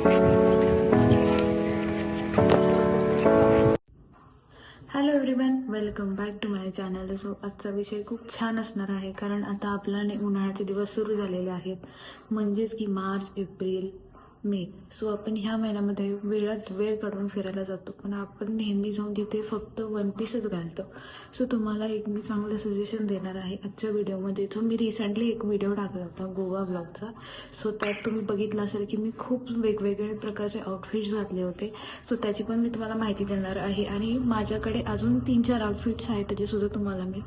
Hello everyone, welcome back to my channel. So आजचा विषय खूप छान असणार आहे, कारण आता आपल्याने उन्हाळ्याचे दिवस सुरू झालेले आहेत, म्हणजेच की मार्च, एप्रिल, मे. सो आपण ह्या महिन्यामध्ये वेळात वेळ काढून फिरायला जातो, पण आपण नेहमी जाऊन तिथे फक्त वन पीसच घालतो. सो तुम्हाला एक मी चांगलं सजेशन देणार आहे आजच्या व्हिडिओमध्ये. जो मी रिसेंटली एक व्हिडिओ टाकला होता गोवा ब्लॉगचा. सो त्यात तुम्ही बघितलं असेल की मी खूप वेगवेगळे प्रकारचे आउटफिट्स घातले होते. सो त्याची पण मी तुम्हाला माहिती देणार आहे, आणि माझ्याकडे अजून 3-4 आउटफिट्स आहेत त्याचीसुद्धा तुम्हाला मी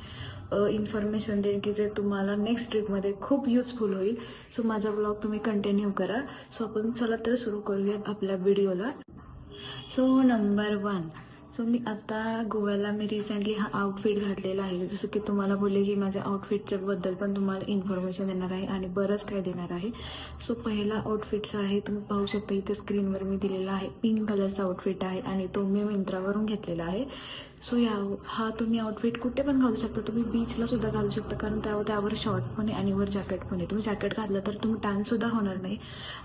इन्फॉर्मेशन देईन की जे तुम्हाला नेक्स्ट ट्रिपमध्ये खूप युजफुल होईल. सो माझा ब्लॉग तुम्ही कंटिन्यू करा. सो आपण चला तर सुरू करूयात आपल्या व्हिडिओला. So number 1. सो मी आता गोव्याला मी रिसेंटली हा आउटफिट घातलेला आहे. जसं की तुम्हाला बोलले की माझ्या आउटफिटच्या बद्दल पण तुम्हाला इन्फॉर्मेशन देणार आहे आणि बरंच काय देणार आहे. सो पहिला आउटफिटचा आहे, तुम्ही पाहू शकता इथे स्क्रीनवर मी दिलेला आहे. पिंक कलरचा आउटफिट आहे आणि तो मी मिंत्रावरून घेतलेला आहे. सो हा तुम्ही आउटफिट कुठे पण घालू शकता. तुम्ही बीचला सुद्धा घालू शकता, कारण त्यावर शॉर्ट पण आहे आणि वर जॅकेट पण आहे. तुम्ही जॅकेट घातलं तर तुम्ही टॅनसुद्धा होणार नाही,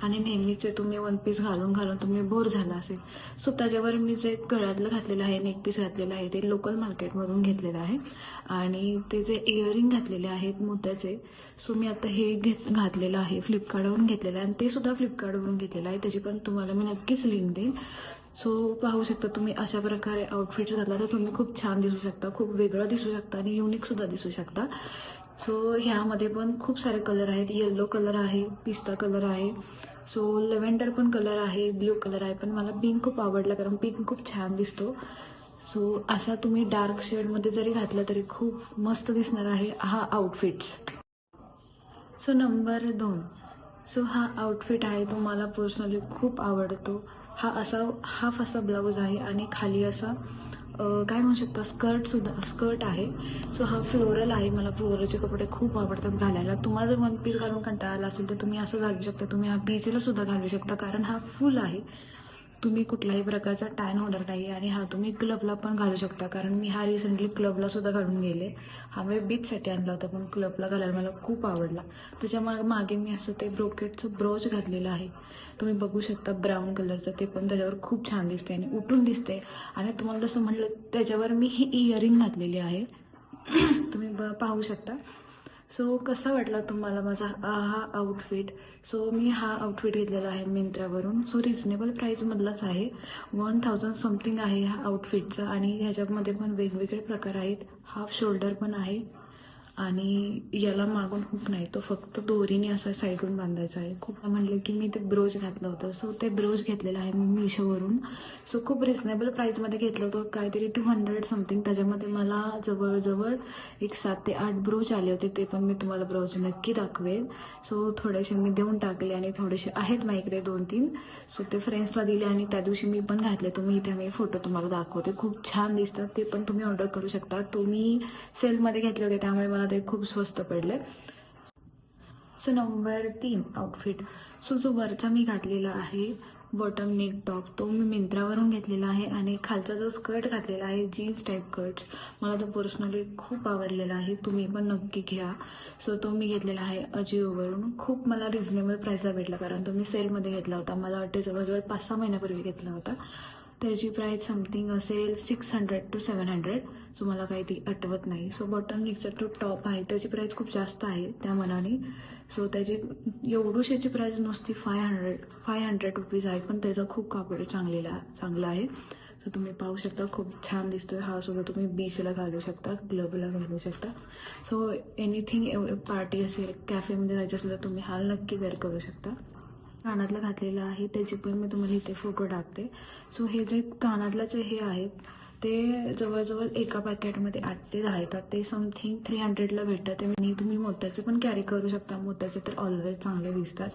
आणि नेहमीचे तुम्ही वन पीस घालून तुम्ही बोर झाला असेल. सो त्याच्यावर मी जे गळ्यातलं घातलेलं आहे, नेक पीस घातलेलं आहे, ते लोकल मार्केटमधून घेतलेलं आहे. आणि ते जे इयरिंग घातलेले आहेत मोत्याचे, सो मी आता हे घातलेलं आहे, फ्लिपकार्टवरून घेतलेलं आहे, आणि ते सुद्धा फ्लिपकार्टवरून घेतलेलं आहे. त्याची पण तुम्हाला मी नक्कीच लिंक देईन. सो पाहू शकता तुम्ही अशा प्रकारे आउटफिट्स घातला तर तुम्ही खूप छान दिसू शकता, खूप वेगळं दिसू शकता आणि युनिकसुद्धा दिसू शकता. सो ह्यामध्ये पण खूप सारे कलर आहेत. येलो कलर आहे, पिस्ता कलर आहे, सो लेव्हेंडर पण कलर आहे, ब्ल्यू कलर आहे, पण मला पिंक खूप आवडला कारण पिंक खूप छान दिसतो. सो असा तुम्ही डार्क शेडमध्ये जरी घातला तरी खूप मस्त दिसणार आहे हा आउटफिट्स. So number 2. सो हा आउटफिट आहे, तो मला पर्सनली खूप आवडतो. हा हाफ असा ब्लाऊज आहे आणि खाली असा काय म्हणू शकता स्कर्ट आहे. सो हा फ्लोरल आहे. मला फ्लोरलचे कपडे खूप आवडतात घालायला. तुम्हाला जर वन पीस घालून कंटाळा आला असेल तर तुम्ही असं घालू शकता. तुम्ही हा बीचला सुद्धा घालू शकता, कारण हा फुल आहे. तुम्ही कुठल्याही प्रकारचा टॅन होणार नाही, आणि हा तुम्ही क्लबला पण घालू शकता, कारण मी हा रिसेंटली क्लबला सुद्धा घालून गेले. हा मी बीचसाठी आणला होता, पण क्लबला घालायला मला खूप आवडला. त्याच्या मागे मी असं ते ब्रोकेटचं ब्रोच घातलेलं आहे, तुम्ही बघू शकता, ब्राऊन कलरचं. ते पण त्याच्यावर खूप छान दिसते आणि उठून दिसते. आणि तुम्हाला जसं म्हटलं त्याच्यावर मी ही इयरिंग घातलेली आहे. तुम्ही पाहू शकता. सो कसा वाटला तुम्हाला माझा हा आउटफिट? सो मी हा आउटफिट घेतलेला आहे मिंत्रावरून. सो रिजनेबल प्राईजमधलाच आहे. 1000 समथिंग आहे ह्या आउटफिटचा, आणि ह्याच्यामध्ये पण वेगवेगळे प्रकार आहेत. हाफ शोल्डर पण आहे, आणि याला मागून हुक नाही, तो फक्त दोरीने असा साईडून बांधायचा आहे. खूप म्हणलं की मी ते ब्रोच घातलं होतं. सो ते ब्रोच घेतलेलं आहे मी मिशोवरून. सो खूप रिजनेबल प्राईजमध्ये घेतलं होतं, काहीतरी 200 समथिंग. त्याच्यामध्ये मला जवळजवळ एक 7 ते 8 ब्रोच आले होते. ते पण मी तुम्हाला ब्रोच नक्की दाखवेल. सो थोडेसे मी देऊन टाकले, आणि थोडेसे आहेत माझ्याकडे 2-3. सो ते फ्रेंड्सला दिले, आणि त्या दिवशी मी पण घातले. तुम्ही इथे मी फोटो तुम्हाला दाखवते, खूप छान दिसतात. ते पण तुम्ही ऑर्डर करू शकता. तुम्ही सेलमध्ये घेतले होते त्यामुळे मला ते खूप स्वस्त पडले. So number 3 outfit. सो जो वरचा मी घातलेला आहे बॉटम नेक टॉप, तो मी मिंत्रावरून घेतलेला आहे. आणि खालचा जो स्कर्ट घातलेला आहे, जीन्स टाईप कट्स, मला तो पर्सनली खूप आवडलेला आहे. तुम्ही पण नक्की घ्या. सो तो मी घेतलेला आहे अजिओवरून. खूप मला रिजनेबल प्राईसला भेटला, कारण तो मी सेलमध्ये घेतला होता. मला वाटते जवळजवळ 5-6 महिन्यापूर्वी घेतला होता. त्याची प्राईस समथिंग असेल 600 to 700. सो मला काही ती आठवत नाही. सो बॉटम नेकचा तो टॉप आहे, त्याची प्राईस खूप जास्त आहे त्या मनाने. सो त्याची एवढूशीची प्राईस नुसती 500 रुपीज आहे, पण त्याचा खूप कापड चांगला आहे. सो तुम्ही पाहू शकता, खूप छान दिसतोय. हा सुद्धा तुम्ही बीचला घालू शकता, क्लबला घालू शकता. सो एनिथिंग, पार्टी असेल, कॅफेमध्ये जायचं असेल तर तुम्ही हा नक्की वेअर करू शकता. कानातलं घातलेलं आहे, त्याची पण मी तुम्हाला इथे फोटो टाकते. सो हे जे कानातल्याचे हे आहेत, ते जवळजवळ एका पॅकेटमध्ये 8 ते 10 येतात. ते समथिंग 300ला भेटतात. आणि तुम्ही मोत्याचे पण कॅरी करू शकता. मोत्याचे तर ऑलवेज चांगले दिसतात.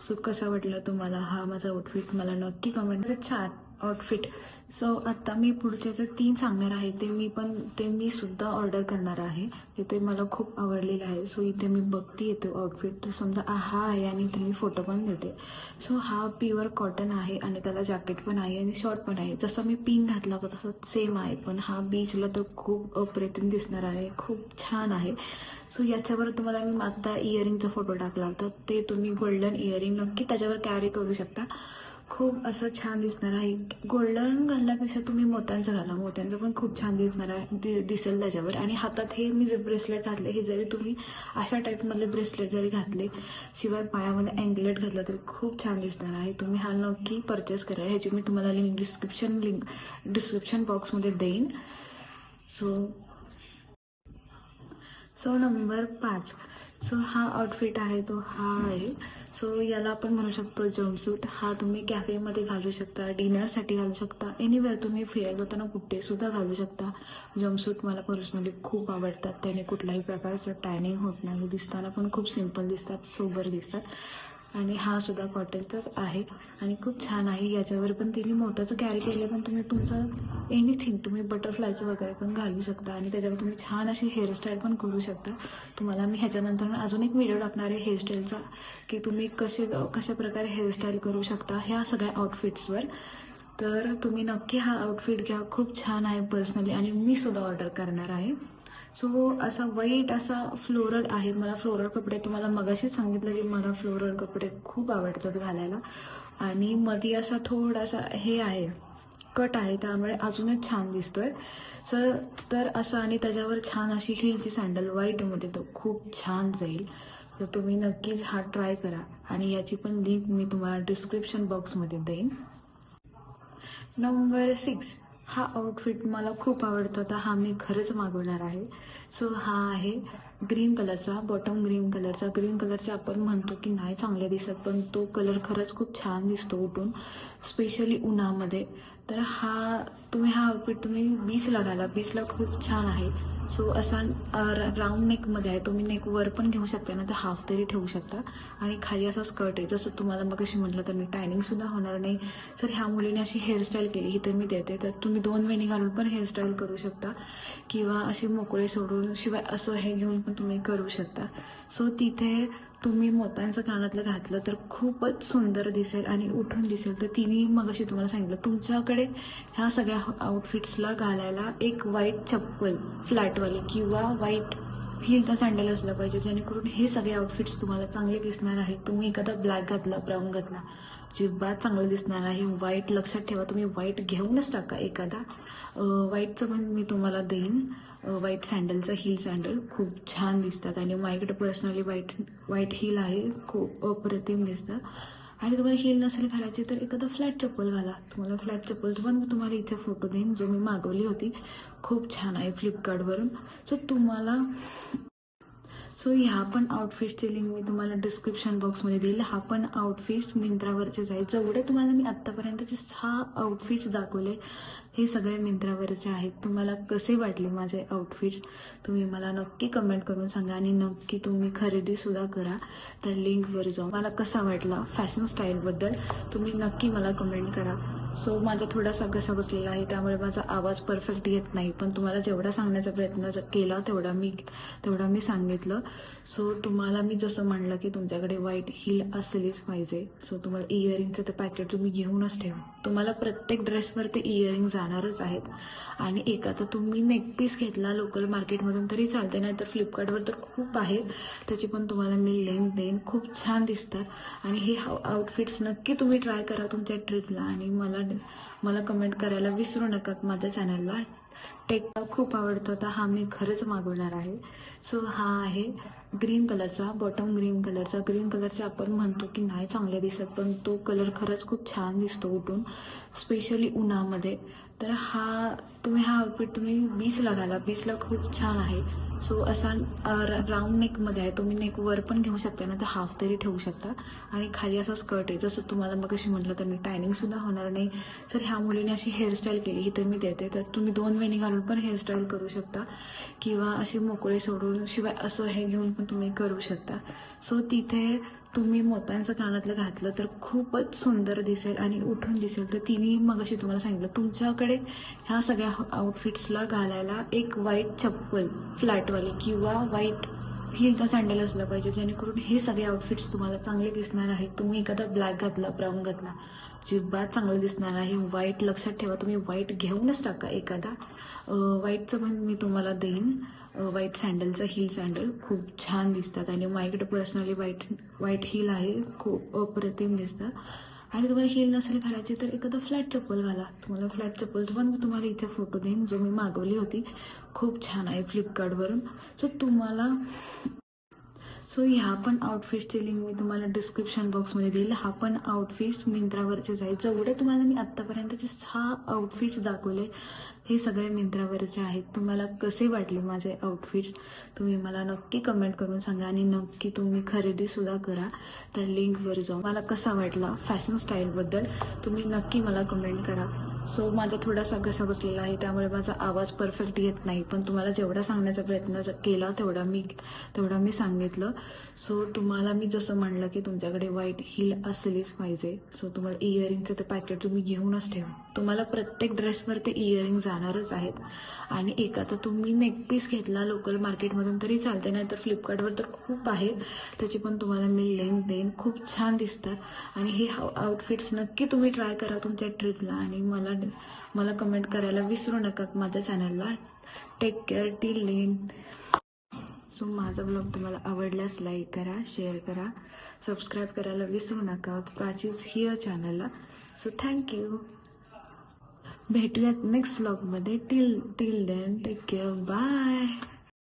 सो कसा वाटला तुम्हाला हा माझा आउटफिट? मला नक्की कमेंटमध्ये. छान आउटफिट. सो आत्ता मी पुढचे जे 3 सांगणार आहे ते मी सुद्धा ऑर्डर करणार आहे. ते मला खूप आवडलेलं आहे. सो इथे मी बघते येतो आउटफिट, तर समजा हा आहे, आणि इथे मी फोटो पण देते. सो हा प्युअर कॉटन आहे, आणि त्याला जॅकेट पण आहे आणि शॉर्ट पण आहे. जसा मी पिंक घातला होता तसं सेम आहे, पण हा बीचला तर खूप अप्रतिम दिसणार आहे, खूप छान आहे. सो याच्यावर तुम्हाला मी आता इयरिंगचा फोटो टाकला होता, ते तुम्ही गोल्डन इयरिंग नक्की त्याच्यावर कॅरी करू शकता. खूप असं छान दिसणार आहे. गोल्डन घालण्यापेक्षा तुम्ही मोत्यांचं घाला, मोत्यांचं पण खूप छान दिसणार आहे, दिसेल त्याच्यावर. आणि हातात हे मी जे ब्रेसलेट घातले, हे जरी तुम्ही अशा टाईपमधले ब्रेसलेट जरी घातले, शिवाय पायामध्ये अँकलेट घातलं तरी खूप छान दिसणार आहे. तुम्ही हा नक्की परचेस करा. ह्याची मी तुम्हाला लिंक डिस्क्रिप्शन बॉक्समध्ये देईन. So number 5. सो हा आउटफिट आहे तो हा आहे. सो याला आपण म्हणू शकतो जम्पसूट. हा तुम्ही कॅफेमध्ये घालू शकता, डिनरसाठी घालू शकता, एनिवेअर तुम्ही फिरायला जाताना कुठेसुद्धा घालू शकता. जम्पसूट मला पर्सनली खूप आवडतात. त्याने कुठल्याही प्रकारचं टॅनिंग होत नाही, दिसताना पण खूप सिम्पल दिसतात, सोबर दिसतात. आणि हा सुद्धा कॉटनचाच आहे आणि खूप छान आहे. याच्यावर पण तिने मोत्याचं कॅरी केलं, पण तुम्ही तुमचं एनिथिंग तुम्ही बटरफ्लायचं वगैरे पण घालू शकता आणि त्याच्यावर तुम्ही छान अशी हेअरस्टाईल पण करू शकता. तुम्हाला मी ह्याच्यानंतर अजून एक व्हिडिओ टाकणार आहे हेअरस्टाईलचा, की तुम्ही कशा प्रकारे हेअरस्टाईल करू शकता ह्या सगळ्या आउटफिट्सवर. तर तुम्ही नक्की हा आउटफिट घ्या, खूप छान आहे पर्सनली, आणि मी सुद्धा ऑर्डर करणार आहे. सो असा वाईट असा फ्लोरल आहे. मला फ्लोरल कपडे, तुम्हाला मगाशी सांगितलं की मला फ्लोरल कपडे खूप आवडतात घालायला. आणि मध्ये असा थोडासा हे आहे, कट आहे, त्यामुळे अजूनच छान दिसतोय. तर असं, आणि त्याच्यावर छान अशी हिलची सँडल व्हाईटमध्ये तो खूप छान जाईल. तर तुम्ही नक्कीच हा ट्राय करा आणि याची पण लिंक मी तुम्हाला डिस्क्रिप्शन बॉक्समध्ये देईन. नंबर 6. हा आउटफिट मला खूप आवडतो. आता हा मी खरंच मागवणार आहे. सो हा आहे ग्रीन कलरचा, बॉटम ग्रीन कलरचा. ग्रीन कलरचे आपण म्हणतो की नाही चांगले दिसत, पण तो कलर खरंच खूप छान दिसतो उठून, स्पेशली उन्हामध्ये. तर हा आउटफिट तुम्ही बीचला घाला, बीचला खूप छान आहे. सो असा राऊंड नेकमध्ये आहे. तुम्ही नेक वर पण घेऊ शकता ना, तर हाफ तरी ठेवू शकता. आणि खाली असा स्कर्ट आहे, जसं तुम्हाला मग कशी म्हटलं तर मी टायनिंगसुद्धा होणार नाही. तर ह्या मुलीने अशी हेअरस्टाईल केली, ही तर मी देते. तर तुम्ही 2 वेणी घालून पण हेअरस्टाईल करू शकता, किंवा असे मोकळे सोडून शिवाय असं हे घेऊन पण तुम्ही करू शकता. सो तिथे तुम्ही मोत्यांचं कानातलं घातलं तर खूपच सुंदर दिसेल आणि उठून दिसेल. तर तिने मग अशी तुम्हाला सांगितलं, तुमच्याकडे ह्या सगळ्या आउटफिट्सला घालायला एक व्हाईट चप्पल फ्लॅटवाली किंवा व्हाईट हिलचा सँडल असला पाहिजे, जेणेकरून हे सगळे आउटफिट्स तुम्हाला चांगले दिसणार आहेत. तुम्ही एखादा ब्लॅक घातला, ब्राऊन घातला, अजिबात चांगलं दिसणार आहे. व्हाईट लक्षात ठेवा, तुम्ही व्हाईट घेऊनच टाका एखादा. व्हाईटचं पण मी तुम्हाला देईन. व्हाईट सँडलचं, हिल सँडल खूप छान दिसतात आणि माझ्याकडे पर्सनली व्हाईट हिल आहे, खूप अप्रतिम दिसतं. आणि तुम्हाला हिल नसेल घालायची तर एखादा फ्लॅट चप्पल घाला. तुम्हाला फ्लॅट चप्पलचं पण मी तुम्हाला इथे फोटो देईन, जो मी मागवली होती, खूप छान आहे फ्लिपकार्टवरून. सो ह्या पण आउटफिट्सची लिंक मी तुम्हाला डिस्क्रिप्शन बॉक्समध्ये देईल. हा पण आउटफिट्स मिंत्रावरचेच आहेत. जेवढे तुम्हाला मी आत्तापर्यंतचे 6 आउटफिट्स दाखवले, हे सगळे मिंत्रावरचे आहेत. तुम्हाला कसे वाटले माझे आउटफिट्स, तुम्ही मला नक्की कमेंट करून सांगा. आणि नक्की तुम्ही खरेदीसुद्धा करा त्या लिंकवर जाऊन. मला कसा वाटला फॅशन स्टाईलबद्दल तुम्ही नक्की मला कमेंट करा. सो माझा थोडासा घसा बसलेला आहे, त्यामुळे माझा आवाज परफेक्ट येत नाही, पण तुम्हाला जेवढा सांगण्याचा प्रयत्न केला तेवढा मी सांगितलं. सो तुम्हाला मी जसं म्हणलं की तुमच्याकडे व्हाईट हिल असलीच पाहिजे. सो तुम्हाला इयरिंगचं ते पॅकेट तुम्ही घेऊनच ठेवा. तुम्हाला प्रत्येक ड्रेसवर ते इयरिंग जाणारच आहेत. आणि एखादा तुम्ही नेकपीस घेतला लोकल मार्केटमधून तरी चालते, नाही तर फ्लिपकार्टवर तर खूप आहे, त्याची पण तुम्हाला मी लिंक देईन. खूप छान दिसतात. आणि हे आउटफिट्स नक्की तुम्ही ट्राय करा तुमच्या ट्रिपला, आणि मला कमेंट करायला विसरू नका. माझ्या चॅनलला खूप आवडतो, तर हा मी खरंच मागवणार आहे. सो हा आहे ग्रीन कलरचा, बॉटम ग्रीन कलरचा. ग्रीन कलरचे आपण म्हणतो की नाही चांगले दिसत, पण तो कलर खरंच खूप छान दिसतो उठून, स्पेशली उन्हामध्ये. तर हा आउटफिट तुम्ही बीचला घाला, बीचला खूप छान आहे. सो असा राऊंड नेकमध्ये आहे. तुम्ही नेक वर पण घेऊ शकता ना, तर हाफ तरी ठेवू शकता. आणि खाली असा स्कर्ट आहे, जसं तुम्हाला मग कशी म्हटलं तर मी टायनिंगसुद्धा होणार नाही. तर ह्या मुलीने अशी हेअरस्टाईल केली, ही तर मी देते. तर तुम्ही 2 वेणी घालून पण हेअरस्टाईल करू शकता, किंवा असे मोकळे सोडून शिवाय असं हे घेऊन पण तुम्ही करू शकता. सो तिथे तुम्ही मोत्यांचं कानातलं घातलं तर खूपच सुंदर दिसेल आणि उठून दिसेल. तर तिने मग अशी तुम्हाला सांगितलं, तुमच्याकडे ह्या सगळ्या आउटफिट्सला घालायला एक व्हाईट चप्पल फ्लॅटवाली किंवा व्हाईट हिलचा सँडल असला पाहिजे, जेणेकरून हे सगळे आउटफिट्स तुम्हाला चांगले दिसणार आहेत. तुम्ही एखादा ब्लॅक घातला, ब्राऊन घातला, अजिबात चांगलं दिसणार आहे. व्हाईट लक्षात ठेवा, तुम्ही व्हाईट घेऊनच टाका एखादा. व्हाईटचं पण मी तुम्हाला देईन. व्हाईट सँडलचं, हिल सँडल खूप छान दिसतात आणि माझ्याकडे पर्सनली व्हाईट हिल आहे, खूप अप्रतिम दिसतं. आणि तुम्हाला हील नसेल घालायची तर एखादं फ्लॅट चप्पल घाला. तुम्हाला फ्लॅट चप्पलचं पण मी तुम्हाला इथे फोटो देईन, जो मी मागवली होती. खूप छान आहे फ्लिपकार्टवरून. सो ह्या पण आउटफिट्सची लिंक मी तुम्हाला डिस्क्रिप्शन बॉक्समध्ये देईल. हा पण आउटफिट्स मिंत्रावरचेच आहेत. जेवढे तुम्हाला मी आत्तापर्यंतचे 6 आउटफिट्स दाखवले हे सगळे मिंत्रावरचे आहेत. तुम्हाला कसे वाटले माझे आउटफिट्स तुम्ही मला नक्की कमेंट करून सांगा आणि नक्की तुम्ही खरेदीसुद्धा करा त्या लिंकवर जाऊन. मला कसा वाटला फॅशन स्टाईलबद्दल तुम्ही नक्की मला कमेंट करा. सो माझा थोडासा घसा बसलेला आहे त्यामुळे माझा आवाज परफेक्ट येत नाही, पण तुम्हाला जेवढा सांगण्याचा प्रयत्न केला तेवढा मी सांगितलं. सो तुम्हाला मी जसं म्हणलं की तुमच्याकडे व्हाईट हील असलीच पाहिजे. सो तुम्हाला इयरिंगचं ते पॅकेट तुम्ही घेऊनच ठेवा. तुम्हाला प्रत्येक ड्रेसवर ते इयरिंग जाणारच आहेत. आणि एक आता तुम्ही नेकपीस घेतला लोकल मार्केटमधून तरी चालते, नाही तर फ्लिपकार्टवर तर खूप आहे, त्याची पण तुम्हाला मी लिंक देईन. खूप छान दिसतात आणि हे आउटफिट्स नक्की तुम्ही ट्राय करा तुमच्या ट्रिपला आणि मला कमेंट करायला विसरू नका माझ्या चॅनलला. Take care till then. So माझा ब्लॉग तुम्हाला आवडल्यास लाईक करा, शेअर करा, सबस्क्राईब करायला विसरू नका प्राचीज हिअर चॅनलला. So thank you. भेटूयात नेक्स्ट ब्लॉगमध्ये. Till then take care. Bye.